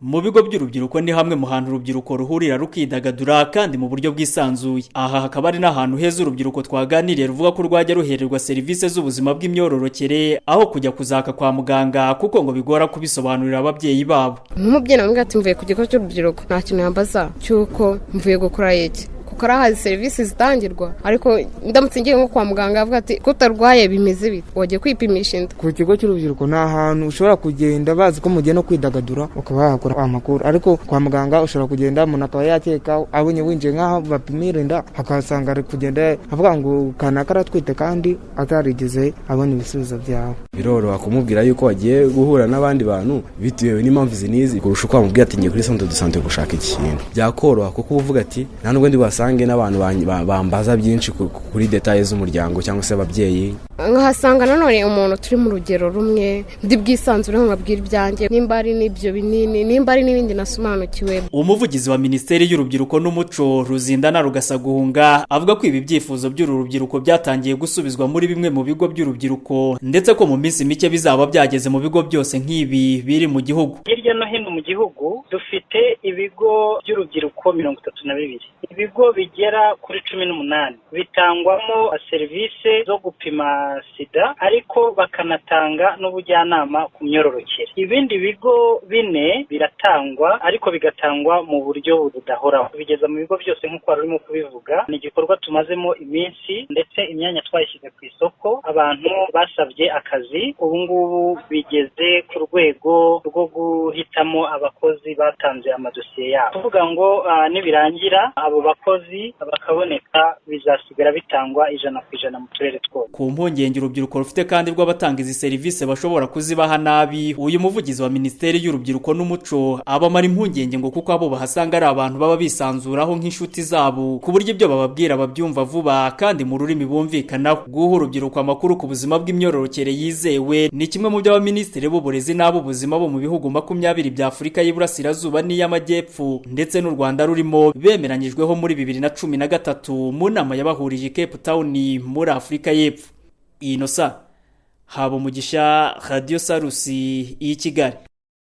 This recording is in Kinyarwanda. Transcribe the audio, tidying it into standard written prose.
Mu bigo by'urubyiruko ni hamwe mu hantu urubyiruko ruhurira rukidagadura kandi mu buryo bwisanzuye. Aha hakaba ari n'ahantu heza urubyiruko twaganiriye ruvuga ko rwajya ruhererwa serivisi z'ubuzima bw'imyororokere aho kujya kuzaka kwa muganga kuko ngo bigora kubisobanurira ababyeyi babo. Nk'umubyeyi namwe ati mvuye ku kigo cy'urubyiruko nta kintu yambaza cyuko mvuye gukora iki. Kuko arahazi serivisi zitangirwa ariko ndamutse ngiye nko kwa muganga avuga ati kutarwaye bimeze bite wagiye kwipimisha inda. Ku kigo cy'urubyiruko nta hantu ushobora kugenda bazi ko mugiye no kwidagadura ukaba wahakora amakuru, ariko kwa muganga ushobora kugenda umuntu akaba yakeka abonye winjiye nk'aho bapimira inda akasanga ari kugenda avuga ngo kanaka aratwite kandi atarigeze abona ibisubizo byawe. Biroroha kumubwira yuko wagiye guhura n'abandi bantu bitewe n'impamvu zinizi kurusha uko wamubwira ati ngiye kuri centre de santé gushaka ikintu. Byakoroha kuko uvuga ati nta nubwo ndi wasange n'abantu bambaza byinshi kuri details z'umuryango cyangwa se ababyeyi. Nkahasanga nanone umuntu turi mu rugero rumwe ndi bwisanzure nkabwira ibyanjye nimba ari n'ibyo binini nimba ari n'ibindi nasomanukiwe. Umuvugizi wa Minisiteri y'Urubyiruko n'Umuco Ruzindana Rugasaguhunga avuga ko ibi byifuzo by'uru rubyiruko byatangiye gusubizwa muri bimwe mu bigo by'urubyiruko ndetse ko mu minsi mike bizaba byageze mu bigo byose nk'ibi biri mu gihugu. Hirya no hino mu gihugu dufite ibigo by'urubyiruko 32. Ibigo bigera kuri 18 bitangwamo serivisi zo gupima sida ariko bakanatanga n'ubujyanama ku myororokere. Ibindi bigo 4 biratangwa ariko bigatangwa mu buryo budahoraho. Bigeza mu bigo byose nk'uko arimo kubivuga. Ni igikorwa tumazemo iminsi ndetse imyanya twayishyize ku isoko. Abantu basabye akazi ubu ngubu bigeze ku rwego rwo guhitamo abakozi batanze amadosiye yabo. Tuvuga ngo nibirangira abo bakozi bakaboneka bizasigara bitangwa 100% mu turere twose. Ku mpungenge urubyiruko rufite kandi rw'abatanga izi serivisi bashobora kuzibaha nabi, uyu muvugizi wa Minisiteri y'Urubyiruko n'Umuco abamara impungenge ngo kuko abo bahasanga ari abantu baba bisanzuraho nk'inshuti zabo ku buryo ibyo bababwira babyumva vuba kandi mu rurimi bumvikanaho. Guha urubyiruko amakuru ku buzima bw'imyororokere yizewe ni kimwe mu byo abaminisitiri b'uburezi n'ab'ubuzima bo mu bihugu 20 bya Afurika y'Iburasirazuba n'iy'Amajyepfo ndetse n'u Rwanda rurimo bemeranyijweho muri 2013 mu nama yabahurije Cape Town muri Afurika y'Epfo. Inosa Habumugisha, Radio Salusi, i Kigali.